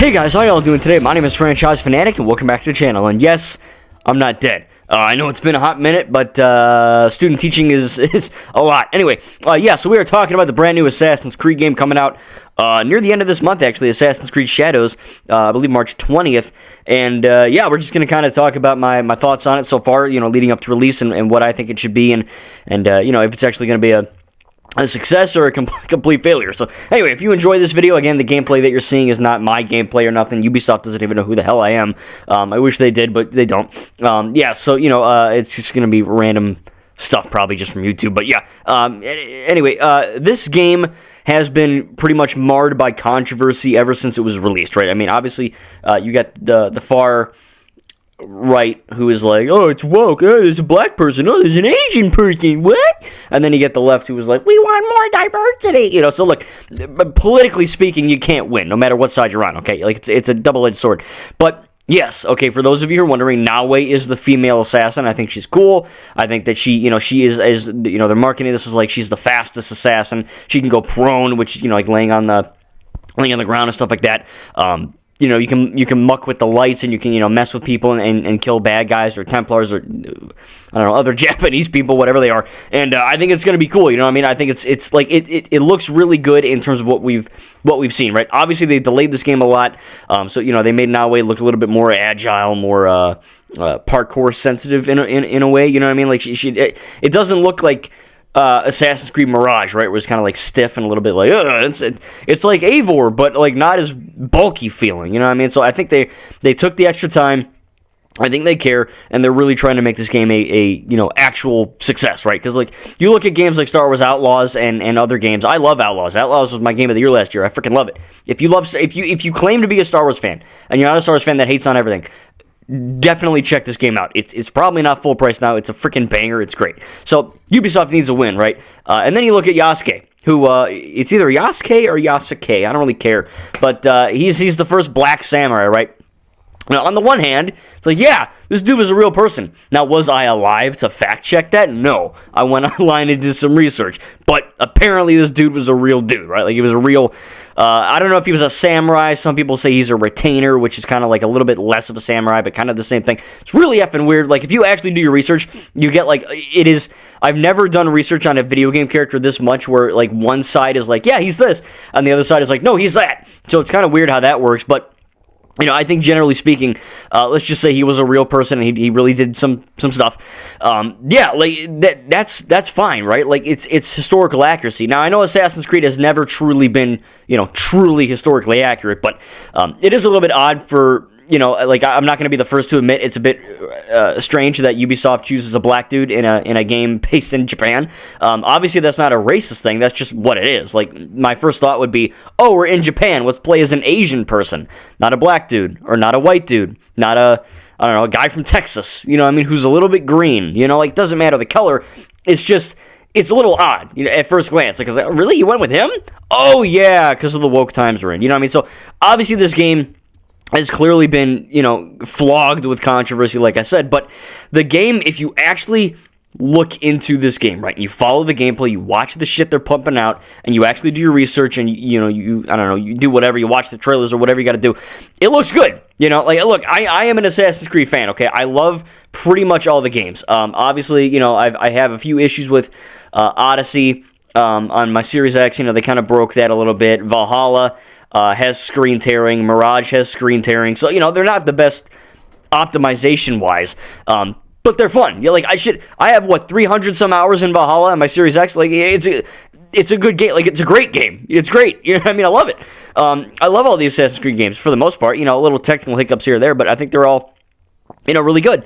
Hey guys, how y'all doing today? My name is Franchise Fanatic, and welcome back to the channel. And yes, I'm not dead. I know it's been a hot minute, but student teaching is a lot. Anyway, yeah, so we are talking about the brand new Assassin's Creed game coming out near the end of this month, actually, Assassin's Creed Shadows, I believe March 20th. And yeah, we're just going to kind of talk about my thoughts on it so far, you know, leading up to release and what I think it should be, and you know, if it's actually going to be a success or a complete failure. So anyway, if you enjoy this video, again, the gameplay that you're seeing is not my gameplay or nothing. Ubisoft doesn't even know who the hell I am. I wish they did, but they don't. Yeah, so, you know, it's just going to be random stuff probably just from YouTube. But yeah, anyway, this game has been pretty much marred by controversy ever since it was released, right? I mean, obviously, you got the far right who is like, oh, it's woke, oh, there's a black person, oh, there's an Asian person, what? And then you get the left who was like, we want more diversity, you know. So look, politically speaking, you can't win no matter what side you're on, okay? Like, it's a double-edged sword. But yes, okay, for those of you who are wondering, Naoe is the female assassin. I think she's cool. I think that she, you know, she is you know, they're marketing this as like she's the fastest assassin. She can go prone, which, you know, like laying on the ground and stuff like that. You know, you can muck with the lights, and you can, you know, mess with people and kill bad guys or Templars or, I don't know, other Japanese people, whatever they are. And I think it's going to be cool, you know what I mean? I think it's like, it looks really good in terms of what we've seen, right? Obviously, they delayed this game a lot, so, you know, they made Naoe look a little bit more agile, more parkour sensitive in a way, you know what I mean? Like, it doesn't look like Assassin's Creed Mirage, right? Where it's kind of like stiff and a little bit like, it's like Eivor, but like not as bulky feeling, you know what I mean? So I think they took the extra time. I think they care, and they're really trying to make this game a you know, actual success, right? Because, like, you look at games like Star Wars Outlaws and other games. I love Outlaws. Outlaws was my game of the year last year. I freaking love it. If you claim to be a Star Wars fan and you're not a Star Wars fan that hates on everything, definitely check this game out. It's probably not full price now. It's a freaking banger. It's great. So Ubisoft needs a win, right? And then you look at Yasuke, who it's either Yasuke or Yasuke. I don't really care, but he's the first black samurai, right? Now, on the one hand, it's like, yeah, this dude was a real person. Now, was I alive to fact-check that? No. I went online and did some research. But apparently this dude was a real dude, right? Like, he was a real, I don't know if he was a samurai. Some people say he's a retainer, which is kind of like a little bit less of a samurai, but kind of the same thing. It's really effing weird. Like, if you actually do your research, you get, like, it is, I've never done research on a video game character this much where, like, one side is like, yeah, he's this, and the other side is like, no, he's that. So it's kind of weird how that works, but you know, I think generally speaking, let's just say he was a real person and he really did some stuff. Yeah, like that's fine, right? Like it's historical accuracy. Now I know Assassin's Creed has never truly been, you know, truly historically accurate, but it is a little bit odd for, you know, like I'm not going to be the first to admit it's a bit strange that Ubisoft chooses a black dude in a game based in Japan. Obviously, that's not a racist thing. That's just what it is. Like, my first thought would be, oh, we're in Japan. Let's play as an Asian person, not a black dude, or not a white dude, not a, I don't know, a guy from Texas, you know what I mean, who's a little bit green, you know, like, doesn't matter the color. It's just, it's a little odd, you know, at first glance. Like, really? You went with him? Oh, yeah, because of the woke times we're in. You know what I mean? So, obviously, this game has clearly been, you know, flogged with controversy, like I said, but the game, if you actually look into this game, right, and you follow the gameplay, you watch the shit they're pumping out, and you actually do your research, and, you know, I don't know, you do whatever, you watch the trailers or whatever you got to do, it looks good, you know, like, look, I am an Assassin's Creed fan, okay, I love pretty much all the games, obviously, you know, I have a few issues with Odyssey, on my Series X, you know, they kind of broke that a little bit. Valhalla has screen tearing. Mirage has screen tearing. So, you know, they're not the best optimization-wise, but they're fun. You're like, I have, 300 some hours in Valhalla on my Series X? Like, it's a good game. Like, it's a great game. It's great. You know what I mean? I love it. I love all the Assassin's Creed games for the most part. You know, a little technical hiccups here or there, but I think they're all, you know, really good.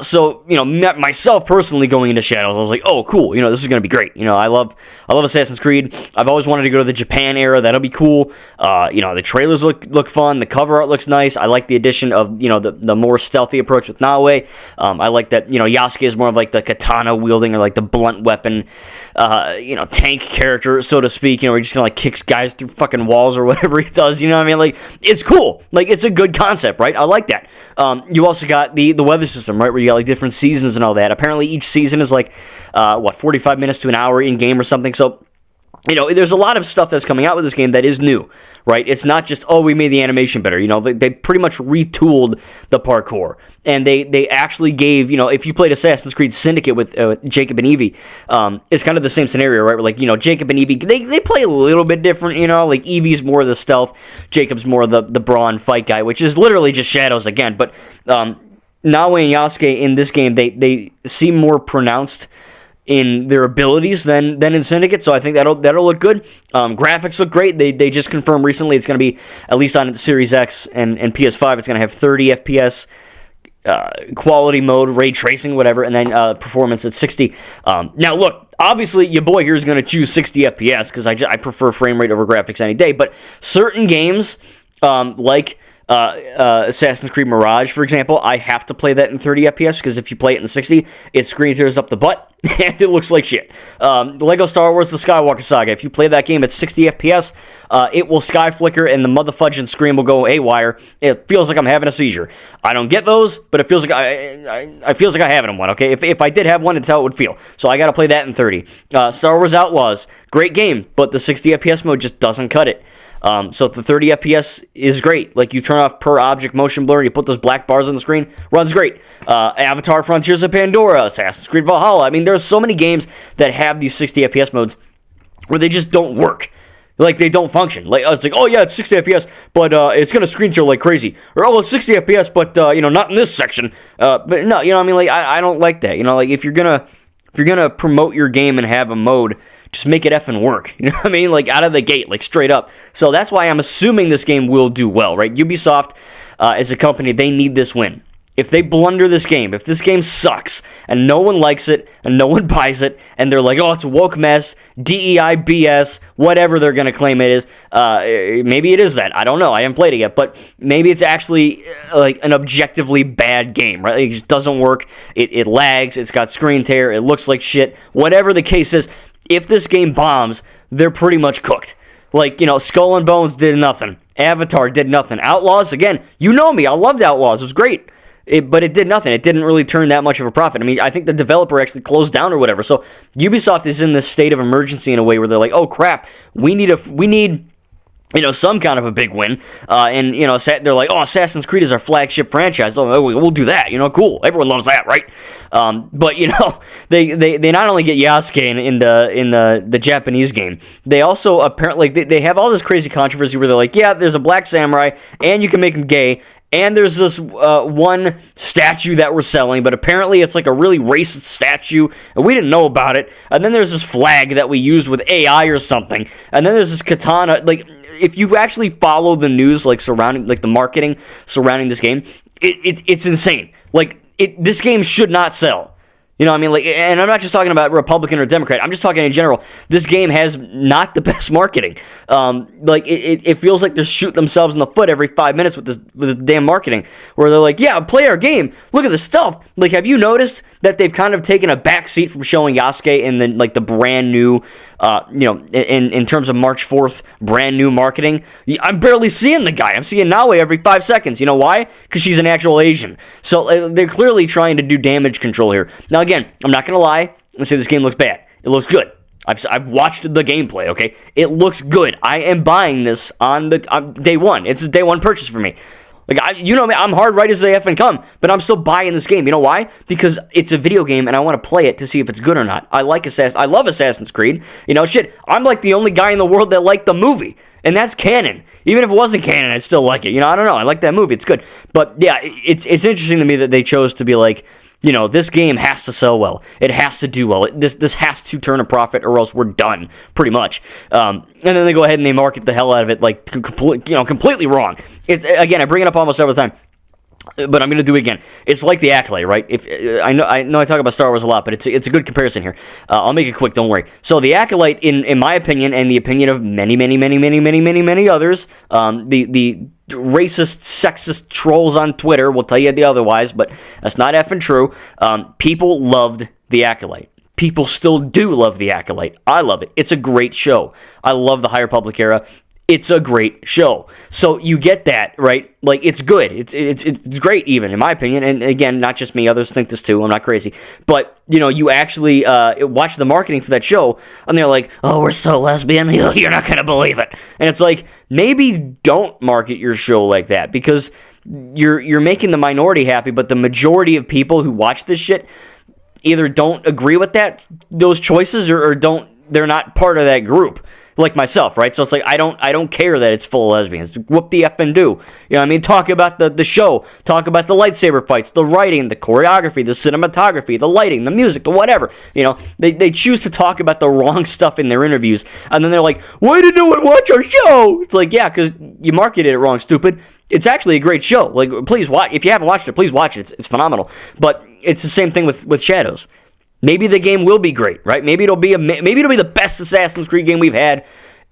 So, you know, myself personally going into Shadows, I was like, oh, cool, you know, this is going to be great. You know, I love Assassin's Creed. I've always wanted to go to the Japan era. That'll be cool. You know, the trailers look fun. The cover art looks nice. I like the addition of, you know, the more stealthy approach with Naoe. I like that, you know, Yasuke is more of like the katana wielding or like the blunt weapon, you know, tank character, so to speak. You know, where he just kind of like kicks guys through fucking walls or whatever he does. You know what I mean? Like, it's cool. Like, it's a good concept, right? I like that. You also got the weather system, right, where you got like different seasons and all that. Apparently each season is like 45 minutes to an hour in game or something. So there's a lot of stuff that's coming out with this game that is new, right? It's not just, oh, we made the animation better. They pretty much retooled the parkour. And they actually gave, if you played Assassin's Creed Syndicate with Jacob and Evie, it's kind of the same scenario, right? Where, Jacob and Evie, they play a little bit different, like Evie's more of the stealth, Jacob's more of the brawn fight guy, which is literally just shadows again. But Naoe and Yasuke in this game, they seem more pronounced in their abilities than in Syndicate, so I think that'll look good. Graphics look great. They just confirmed recently it's going to be, at least on Series X and PS5, it's going to have 30 FPS, quality mode, ray tracing, whatever, and then performance at 60. Now, look, obviously, your boy here is going to choose 60 FPS, because I prefer frame rate over graphics any day, but certain games, like Assassin's Creed Mirage, for example, I have to play that in 30 FPS, because if you play it in 60, it screen tears up the butt, and it looks like shit. Lego Star Wars The Skywalker Saga, if you play that game at 60 FPS, it will sky flicker, and the motherfudging screen will go haywire. It feels like I'm having a seizure. I don't get those, but it feels like I feels like I have one, okay? If I did have one, it's how it would feel. So I gotta play that in 30. Star Wars Outlaws, great game, but the 60 FPS mode just doesn't cut it. So the 30 FPS is great. Like, you turn off per object motion blur, you put those black bars on the screen, runs great. Avatar Frontiers of Pandora, Assassin's Creed Valhalla. I mean, there's so many games that have these 60 FPS modes where they just don't work. Like, they don't function. Like, it's like, oh yeah, it's 60 FPS, but it's gonna screen tear like crazy. Or, oh, it's 60 FPS, but not in this section. But no, what I mean? Like, I don't like that. Like, if you're gonna promote your game and have a mode, just make it effing work. You know what I mean? Like, out of the gate, like, straight up. So that's why I'm assuming this game will do well, right? Ubisoft, as a company, they need this win. If they blunder this game, if this game sucks, and no one likes it, and no one buys it, and they're like, oh, it's a woke mess, DEI BS, whatever they're going to claim it is, maybe it is that. I don't know. I haven't played it yet, but maybe it's actually like an objectively bad game, right? It just doesn't work. It lags. It's got screen tear. It looks like shit. Whatever the case is, if this game bombs, they're pretty much cooked. Like, Skull and Bones did nothing. Avatar did nothing. Outlaws, again, you know me. I loved Outlaws. It was great. But it did nothing. It didn't really turn that much of a profit. I mean, I think the developer actually closed down or whatever. So Ubisoft is in this state of emergency in a way where they're like, oh crap, we need some kind of a big win. And they're like, oh, Assassin's Creed is our flagship franchise. Oh, we'll do that. Cool. Everyone loves that, right? But they not only get Yasuke in the Japanese game, they also apparently they have all this crazy controversy where they're like, yeah, there's a black samurai, and you can make him gay. And there's this one statue that we're selling, but apparently it's like a really racist statue, and we didn't know about it. And then there's this flag that we used with AI or something. And then there's this katana. Like, if you actually follow the news, like surrounding, like the marketing surrounding this game, it's insane. Like, this game should not sell. You know what I mean? Like, and I'm not just talking about Republican or Democrat. I'm just talking in general. This game has not the best marketing. It feels like they're shooting themselves in the foot every 5 minutes with this damn marketing, where they're like, yeah, play our game. Look at the stuff. Like, have you noticed that they've kind of taken a back seat from showing Yasuke in the brand new, in terms of March 4th, brand new marketing? I'm barely seeing the guy. I'm seeing Naoe every 5 seconds. You know why? Because she's an actual Asian. So they're clearly trying to do damage control here. Now, again, I'm not going to lie and say this game looks bad. It looks good. I've watched the gameplay, okay? It looks good. I am buying this on day one. It's a day one purchase for me. Like, I'm hard right as they effing come, but I'm still buying this game. You know why? Because it's a video game, and I want to play it to see if it's good or not. I love Assassin's Creed. I'm like the only guy in the world that liked the movie, and that's canon. Even if it wasn't canon, I'd still like it. I don't know. I like that movie. It's good. But, yeah, it's interesting to me that they chose to be like, this game has to sell well. It has to do well. This has to turn a profit, or else we're done, pretty much. And then they go ahead and they market the hell out of it, like, completely wrong. Again, I bring it up almost every time, but I'm going to do it again. It's like the Acolyte, right? I know I talk about Star Wars a lot, but it's a good comparison here. I'll make it quick, don't worry. So the Acolyte, in my opinion, and the opinion of many, many, many, many, many, many, many others, the racist, sexist trolls on Twitter will tell you the otherwise, but that's not effing true. People loved the Acolyte. People still do love the Acolyte. I love it. It's a great show. I love the High Republic era. it's a great show. So you get that, right? Like, it's good. It's great, even, in my opinion. And again, not just me. Others think this too. I'm not crazy. But, you actually watch the marketing for that show, and they're like, oh, we're so lesbian. You're not going to believe it. And it's like, maybe don't market your show like that, because you're making the minority happy, but the majority of people who watch this shit either don't agree with those choices, or they're not part of that group. Like myself, right? So it's like, I don't care that it's full of lesbians. Whoop the F and do. You know what I mean? Talk about the show. Talk about the lightsaber fights, the writing, the choreography, the cinematography, the lighting, the music, the whatever. They choose to talk about the wrong stuff in their interviews, and then they're like, why did no one watch our show? It's like, yeah, because you marketed it wrong, stupid. It's actually a great show. Like, please watch. If you haven't watched it, please watch it. It's phenomenal. But it's the same thing with Shadows. Maybe the game will be great, right? Maybe it'll be the best Assassin's Creed game we've had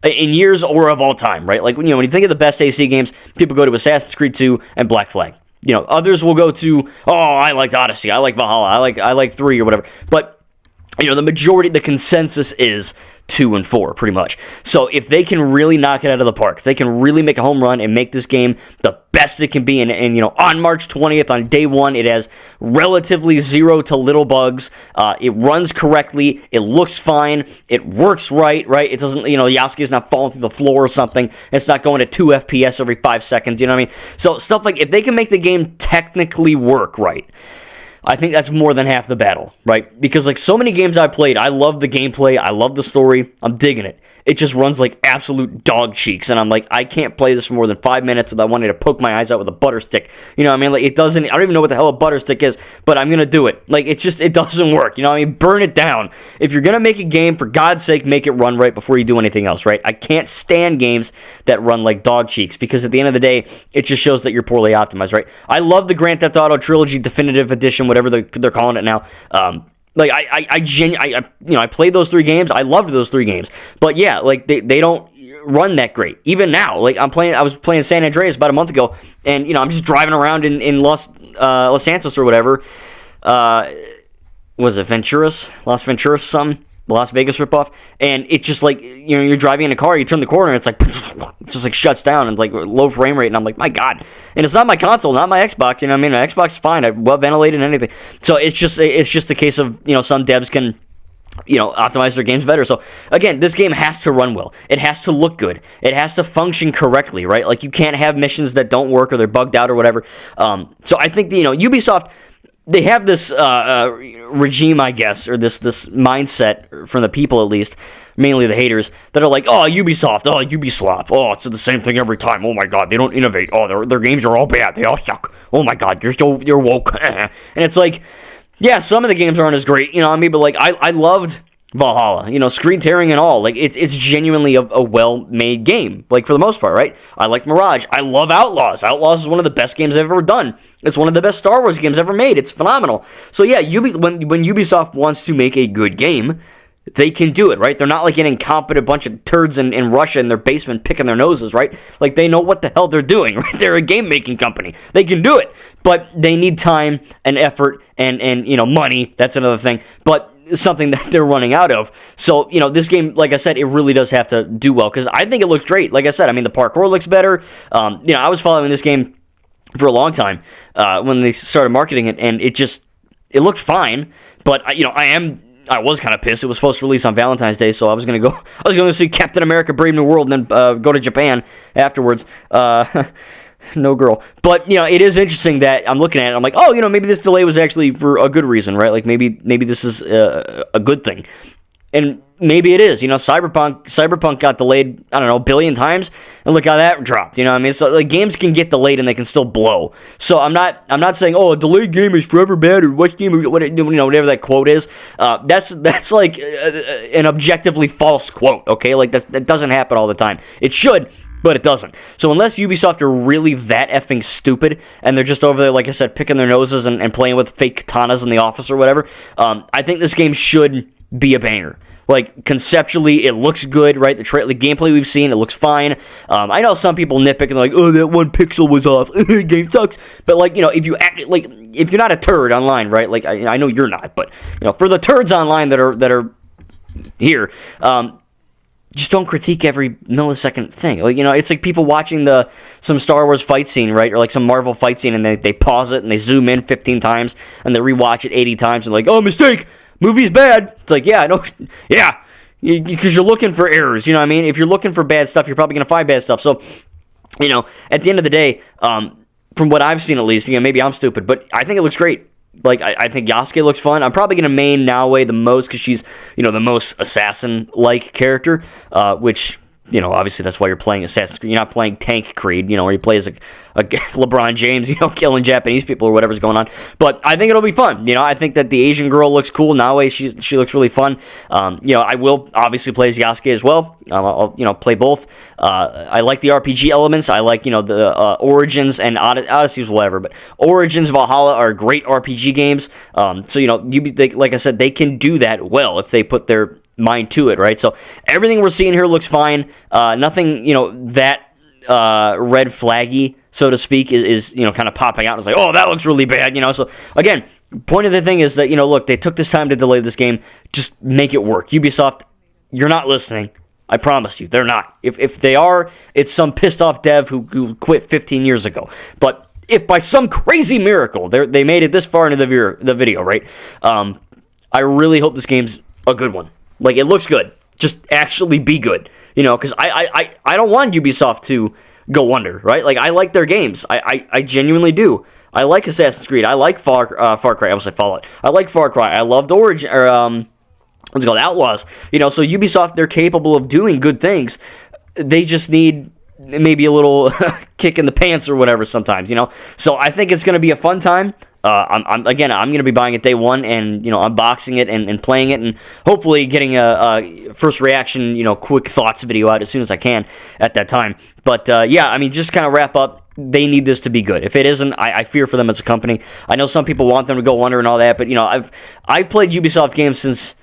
in years or of all time, right? Like, when you think of the best AC games, people go to Assassin's Creed 2 and Black Flag. Others will go to, I liked Odyssey, I like Valhalla, I like 3 or whatever. But the majority, the consensus is 2 and 4, pretty much. So if they can really knock it out of the park, if they can really make a home run and make this game the best it can be, and on March 20th, on day one, it has relatively zero to little bugs. It runs correctly. It looks fine. It works right? It doesn't, Yasuke's not falling through the floor or something. It's not going to 2 FPS every 5 seconds, you know what I mean? So stuff like, if they can make the game technically work right, I think that's more than half the battle, right? Because, like, so many games I played, I love the gameplay, I love the story, I'm digging it. It just runs like absolute dog cheeks, and I'm like, I can't play this for more than 5 minutes without wanting to poke my eyes out with a butter stick. You know what I mean? Like, it doesn't, I don't even know what the hell a butter stick is, but I'm gonna do it. Like, it doesn't work, you know what I mean? Burn it down. If you're gonna make a game, for God's sake, make it run right before you do anything else, right? I can't stand games that run like dog cheeks, because at the end of the day, it just shows that you're poorly optimized, right? I love the Grand Theft Auto Trilogy Definitive Edition, whatever they're calling it now. Like, I played those 3 games. I loved those 3 games. But yeah, like, they don't run that great. Even now, like, I was playing San Andreas about a month ago, and I'm just driving around in Los Santos or whatever. Was it Venturas? Las Venturas something? The Las Vegas ripoff, and it's just like, you're driving in a car, you turn the corner, and it's like, it just like shuts down, and it's like low frame rate, and I'm like, my God. And it's not my console, not my Xbox, you know what I mean? My Xbox is fine, I'm well ventilated and anything. So it's just a case of, some devs can, optimize their games better. So again, this game has to run well. It has to look good. It has to function correctly, right? Like, you can't have missions that don't work, or they're bugged out or whatever. So I think, Ubisoft, they have this regime, I guess, or this mindset from the people, at least, mainly the haters, that are like, oh, Ubisoft, oh, Ubislop, oh, it's the same thing every time, oh my God, they don't innovate, oh, their games are all bad, they all suck, oh my God, you're woke, and it's like, yeah, some of the games aren't as great, you know what I mean, but like, I loved Valhalla, screen tearing and all. Like, it's genuinely a well-made game, like, for the most part, right? I like Mirage. I love Outlaws. Outlaws is one of the best games I've ever done. It's one of the best Star Wars games ever made. It's phenomenal. So yeah, when Ubisoft wants to make a good game, they can do it, right? They're not like an incompetent bunch of turds in Russia in their basement picking their noses, right? Like, they know what the hell they're doing, right? They're a game-making company. They can do it, but they need time and effort and money. That's another thing. But something that they're running out of. So, this game, like I said, it really does have to do well, because I think it looks great. Like I said, I mean, the parkour looks better. I was following this game for a long time when they started marketing it, and it looked fine. But I was kind of pissed. It was supposed to release on Valentine's Day, so I was going to see Captain America: Brave New World, and then go to Japan afterwards. No girl. But, it is interesting that I'm looking at it, I'm like, oh, maybe this delay was actually for a good reason, right? Like, maybe this is a good thing. And maybe it is. Cyberpunk got delayed, I don't know, a billion times, and look how that dropped, you know what I mean? So, like, games can get delayed and they can still blow. So I'm not saying, oh, a delayed game is forever bad, or whatever that quote is. That's like an objectively false quote, okay? Like, that doesn't happen all the time. It should, but it doesn't. So unless Ubisoft are really that effing stupid, and they're just over there, like I said, picking their noses and playing with fake katanas in the office or whatever, I think this game should be a banger. Like, conceptually, it looks good, right? The gameplay we've seen, it looks fine. I know some people nitpick and they're like, oh, that one pixel was off. Game sucks. But, like, if you act like, if you're not a turd online, right? Like, I know you're not, but, for the turds online that are here, just don't critique every millisecond thing. Like, it's like people watching some Star Wars fight scene, right? Or like some Marvel fight scene, and they pause it and they zoom in 15 times and they rewatch it 80 times and like, oh, mistake, movie's bad. It's like, yeah, no, yeah, because you're looking for errors. You know what I mean? If you're looking for bad stuff, you're probably gonna find bad stuff. So, at the end of the day, from what I've seen at least, maybe I'm stupid, but I think it looks great. Like, I think Yasuke looks fun. I'm probably going to main Naoe the most because she's, the most assassin-like character, which, obviously that's why you're playing Assassin's Creed. You're not playing Tank Creed, where you play as a LeBron James, killing Japanese people or whatever's going on. But I think it'll be fun. I think that the Asian girl looks cool. Naoe, she looks really fun. I will obviously play as Yasuke as well. I'll play both. I like the RPG elements. I like, the Origins and Odyssey's whatever. But Origins, Valhalla are great RPG games. So, like I said, they can do that well if they put their mind to it, right? So everything we're seeing here looks fine. Nothing, that red flaggy, so to speak, is kind of popping out. It's like, oh, that looks really bad, So again, point of the thing is that, look, they took this time to delay this game. Just make it work. Ubisoft, you're not listening. I promise you, they're not. If they are, it's some pissed off dev who quit 15 years ago. But if by some crazy miracle they made it this far into the video, right? I really hope this game's a good one. Like, it looks good. Just actually be good, because I don't want Ubisoft to go under, right? Like, I like their games. I genuinely do. I like Assassin's Creed. I like Far Cry. I almost said Fallout. I like Far Cry. I loved Origin, or, what's it called? Outlaws. So Ubisoft, they're capable of doing good things. They just need maybe a little kick in the pants or whatever sometimes, So I think it's going to be a fun time. I'm going to be buying it day one and, unboxing it and playing it and hopefully getting a first reaction, quick thoughts video out as soon as I can at that time. But, just kind of wrap up. They need this to be good. If it isn't, I fear for them as a company. I know some people want them to go under and all that, but, I've played Ubisoft games since,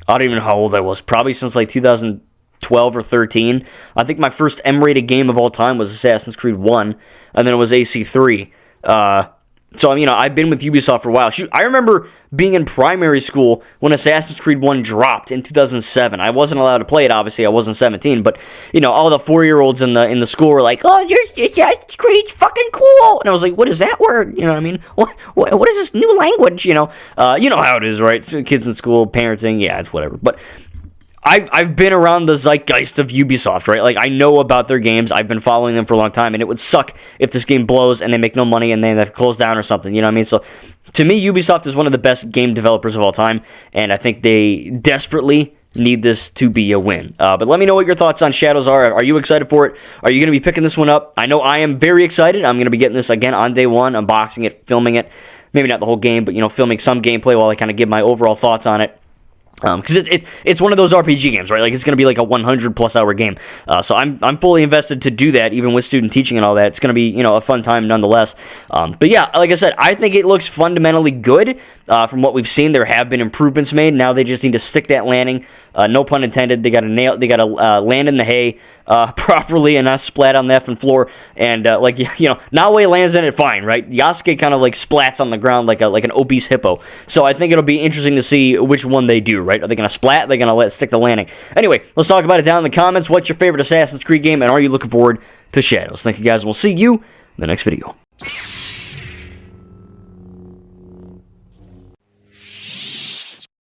I don't even know how old I was, probably since like 2012 or 13. I think my first M-rated game of all time was Assassin's Creed 1, and then it was AC3. So, I've been with Ubisoft for a while. Shoot, I remember being in primary school when Assassin's Creed 1 dropped in 2007. I wasn't allowed to play it, obviously. I wasn't 17, but, all the 4-year-olds in the school were like, oh, Assassin's Creed's fucking cool. And I was like, what is that word? You know what I mean? What is this new language, You know how it is, right? Kids in school, parenting, yeah, it's whatever. But I've been around the zeitgeist of Ubisoft, right? Like, I know about their games. I've been following them for a long time, and it would suck if this game blows and they make no money and they have to close down or something, you know what I mean? So, to me, Ubisoft is one of the best game developers of all time, and I think they desperately need this to be a win. But let me know what your thoughts on Shadows are. Are you excited for it? Are you going to be picking this one up? I know I am very excited. I'm going to be getting this again on day one, unboxing it, filming it. Maybe not the whole game, but, filming some gameplay while I kind of give my overall thoughts on it. Because it's one of those RPG games, right? Like, it's going to be like a 100-plus hour game. So I'm fully invested to do that, even with student teaching and all that. It's going to be, a fun time nonetheless. But yeah, like I said, I think it looks fundamentally good. From what we've seen, there have been improvements made. Now they just need to stick that landing. No pun intended. They got to land in the hay properly and not splat on the effing floor. And Naoe lands in it fine, right? Yasuke kind of like splats on the ground like an obese hippo. So I think it'll be interesting to see which one they do, right? Are they going to splat? Are they going to stick the landing? Anyway, let's talk about it down in the comments. What's your favorite Assassin's Creed game, and are you looking forward to Shadows? Thank you guys, and we'll see you in the next video.